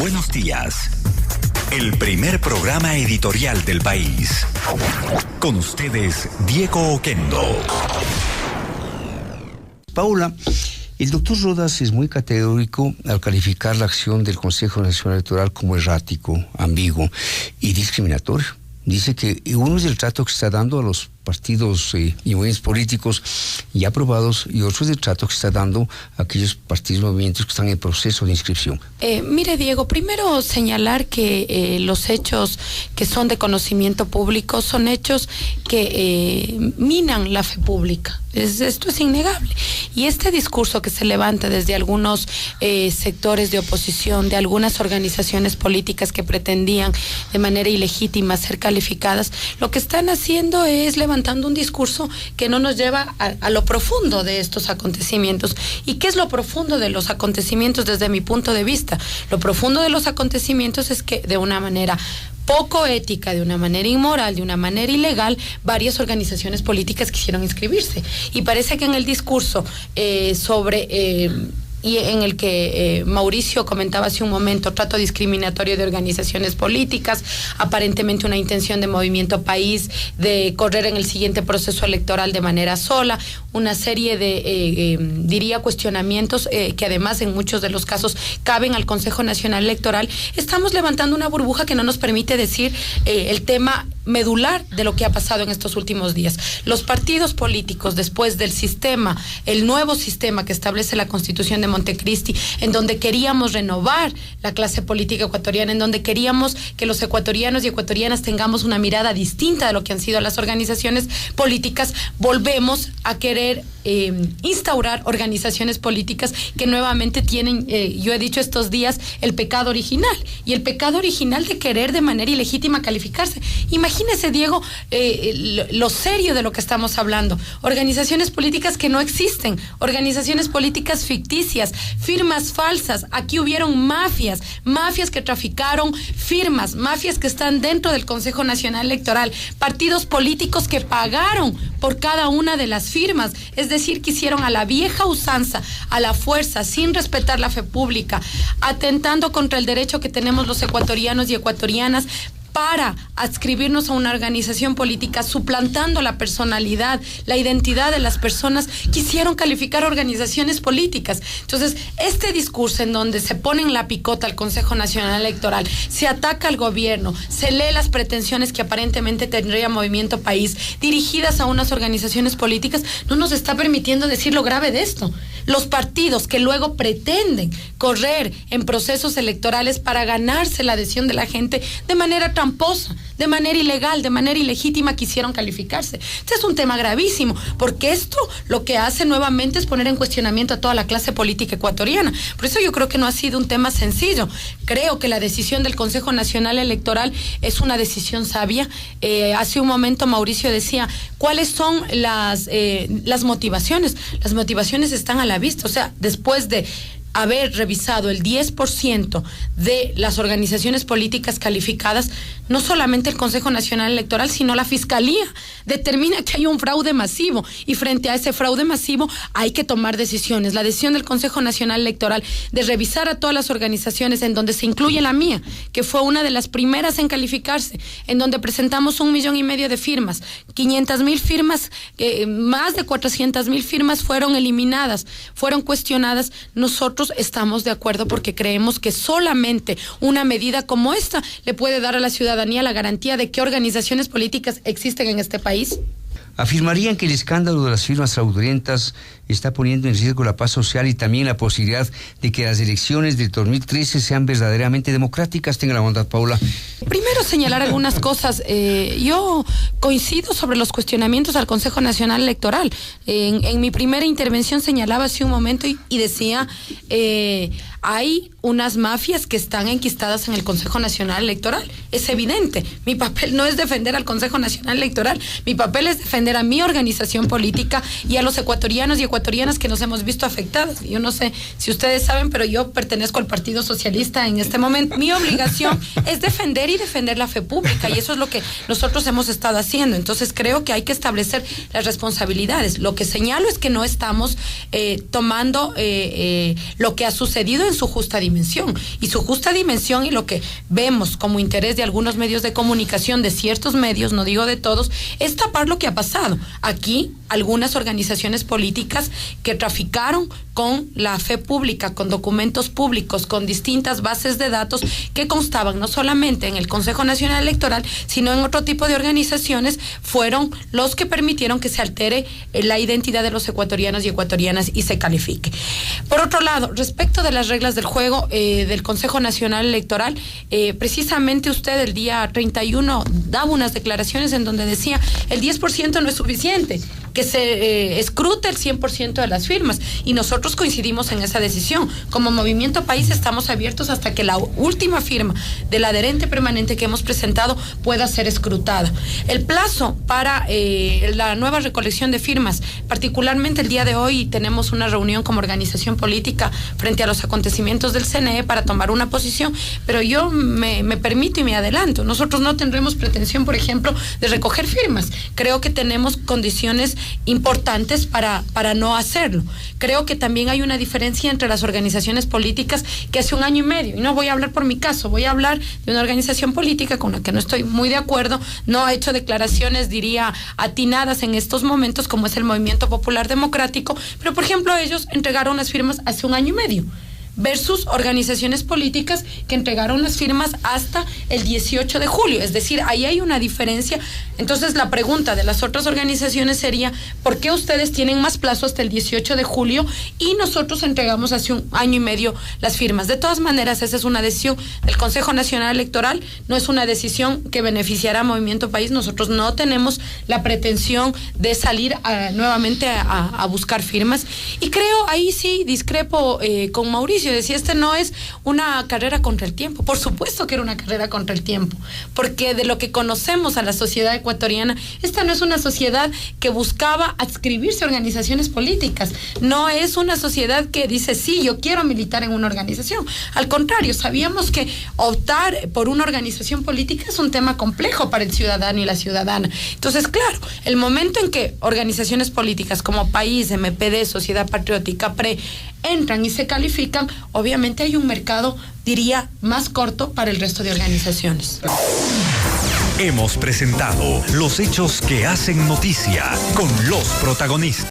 Buenos días. El primer programa editorial del país. Con ustedes, Diego Oquendo. Paula, el doctor Rodas es muy categórico al calificar la acción del Consejo Nacional Electoral como errático, ambiguo y discriminatorio. Dice que uno es el trato que está dando a los partidos y movimientos políticos ya aprobados, y otro es el trato que está dando a aquellos partidos y movimientos que están en proceso de inscripción. Mire, Diego, primero señalar que los hechos que son de conocimiento público son hechos que minan la fe pública. Esto es innegable. Y este discurso que se levanta desde algunos sectores de oposición, de algunas organizaciones políticas que pretendían de manera ilegítima ser calificadas, lo que están haciendo es levantando un discurso que no nos lleva a lo profundo de estos acontecimientos. ¿Y qué es lo profundo de los acontecimientos desde mi punto de vista? Lo profundo de los acontecimientos es que de una manera poco ética, de una manera inmoral, de una manera ilegal, varias organizaciones políticas quisieron inscribirse. Y parece que en el discurso y en el que Mauricio comentaba hace un momento, trato discriminatorio de organizaciones políticas, aparentemente una intención de Movimiento País de correr en el siguiente proceso electoral de manera sola, una serie de, diría, cuestionamientos que además en muchos de los casos caben al Consejo Nacional Electoral. Estamos levantando una burbuja que no nos permite decir el tema medular de lo que ha pasado en estos últimos días. Los partidos políticos, después del sistema, el nuevo sistema que establece la Constitución de Montecristi, en donde queríamos renovar la clase política ecuatoriana, en donde queríamos que los ecuatorianos y ecuatorianas tengamos una mirada distinta de lo que han sido las organizaciones políticas, volvemos a querer instaurar organizaciones políticas que nuevamente tienen, yo he dicho estos días, el pecado original, y el pecado original de querer de manera ilegítima calificarse. Imagínese, Diego, lo serio de lo que estamos hablando. Organizaciones políticas que no existen, organizaciones políticas ficticias, firmas falsas. Aquí hubieron mafias que traficaron firmas, mafias que están dentro del Consejo Nacional Electoral, partidos políticos que pagaron por cada una de las firmas, es decir, que hicieron a la vieja usanza, a la fuerza, sin respetar la fe pública, atentando contra el derecho que tenemos los ecuatorianos y ecuatorianas para adscribirnos a una organización política, suplantando la personalidad, la identidad de las personas, quisieron calificar organizaciones políticas. Entonces, este discurso en donde se pone en la picota al Consejo Nacional Electoral, se ataca al gobierno, se lee las pretensiones que aparentemente tendría Movimiento País dirigidas a unas organizaciones políticas, no nos está permitiendo decir lo grave de esto. Los partidos que luego pretenden correr en procesos electorales para ganarse la adhesión de la gente de manera tramposa, de manera ilegal, de manera ilegítima, quisieron calificarse. Este es un tema gravísimo, porque esto lo que hace nuevamente es poner en cuestionamiento a toda la clase política ecuatoriana. Por eso yo creo que no ha sido un tema sencillo. Creo que la decisión del Consejo Nacional Electoral es una decisión sabia. Hace un momento Mauricio decía, ¿cuáles son las motivaciones? Las motivaciones están a la vista. O sea, después de haber revisado el 10% de las organizaciones políticas calificadas, no solamente el Consejo Nacional Electoral, sino la Fiscalía determina que hay un fraude masivo, y frente a ese fraude masivo hay que tomar decisiones. La decisión del Consejo Nacional Electoral de revisar a todas las organizaciones, en donde se incluye la mía, que fue una de las primeras en calificarse, en donde presentamos 1,5 millones de firmas, 500,000 firmas, más de 400,000 firmas fueron eliminadas, fueron cuestionadas. Nosotros estamos de acuerdo porque creemos que solamente una medida como esta le puede dar a la ciudadanía la garantía de que organizaciones políticas existen en este país. ¿Afirmarían que el escándalo de las firmas fraudulentas está poniendo en riesgo la paz social y también la posibilidad de que las elecciones del 2013 sean verdaderamente democráticas? Tenga la bondad, Paula. Primero, señalar algunas cosas. Yo coincido sobre los cuestionamientos al Consejo Nacional Electoral. En mi primera intervención señalaba hace un momento y decía, hay unas mafias que están enquistadas en el Consejo Nacional Electoral. Es evidente. Mi papel no es defender al Consejo Nacional Electoral. Mi papel es defender a mi organización política y a los ecuatorianos y ecuatorianas que nos hemos visto afectadas. Yo no sé si ustedes saben, pero yo pertenezco al Partido Socialista en este momento. Mi obligación es defender y defender la fe pública, y eso es lo que nosotros hemos estado haciendo. Entonces creo que hay que establecer las responsabilidades. Lo que señalo es que no estamos tomando lo que ha sucedido en su justa dimensión, y su justa dimensión, y lo que vemos como interés de algunos medios de comunicación, de ciertos medios, no digo de todos, es tapar lo que ha pasado. Aquí algunas organizaciones políticas que traficaron con la fe pública, con documentos públicos, con distintas bases de datos que constaban no solamente en el Consejo Nacional Electoral, sino en otro tipo de organizaciones, fueron los que permitieron que se altere la identidad de los ecuatorianos y ecuatorianas y se califique. Por otro lado, respecto de las reglas del juego del Consejo Nacional Electoral, precisamente usted el día 31 daba unas declaraciones en donde decía el 10% no es suficiente, que se escrute el 100% de las firmas, y nosotros coincidimos en esa decisión. Como Movimiento País estamos abiertos hasta que la última firma del adherente permanente que hemos presentado pueda ser escrutada. El plazo para la nueva recolección de firmas, particularmente el día de hoy tenemos una reunión como organización política frente a los acontecimientos del CNE para tomar una posición, pero yo me permito y me adelanto, nosotros no tendremos pretensión, por ejemplo, de recoger firmas. Creo que tenemos condiciones importantes para no hacerlo. Creo que también hay una diferencia entre las organizaciones políticas que hace 1 año y medio, y no voy a hablar por mi caso, voy a hablar de una organización política con la que no estoy muy de acuerdo, no ha hecho declaraciones, diría, atinadas en estos momentos, como es el Movimiento Popular Democrático, pero por ejemplo ellos entregaron las firmas hace 1 año y medio, versus organizaciones políticas que entregaron las firmas hasta el 18 de julio. Es decir, ahí hay una diferencia. Entonces, la pregunta de las otras organizaciones sería, ¿por qué ustedes tienen más plazo hasta el 18 de julio y nosotros entregamos hace 1 año y medio las firmas? De todas maneras, esa es una decisión del Consejo Nacional Electoral, no es una decisión que beneficiará a Movimiento País. Nosotros no tenemos la pretensión de salir nuevamente a buscar firmas. Y creo, ahí sí discrepo con Mauricio, decía, este no es una carrera contra el tiempo. Por supuesto que era una carrera contra el tiempo, porque de lo que conocemos a la sociedad ecuatoriana, esta no es una sociedad que buscaba adscribirse a organizaciones políticas, no es una sociedad que dice, sí, yo quiero militar en una organización. Al contrario, sabíamos que optar por una organización política es un tema complejo para el ciudadano y la ciudadana. Entonces, claro, el momento en que organizaciones políticas como País, MPD, Sociedad Patriótica, PRE, entran y se califican, obviamente hay un mercado, diría, más corto para el resto de organizaciones. Hemos presentado los hechos que hacen noticia con los protagonistas.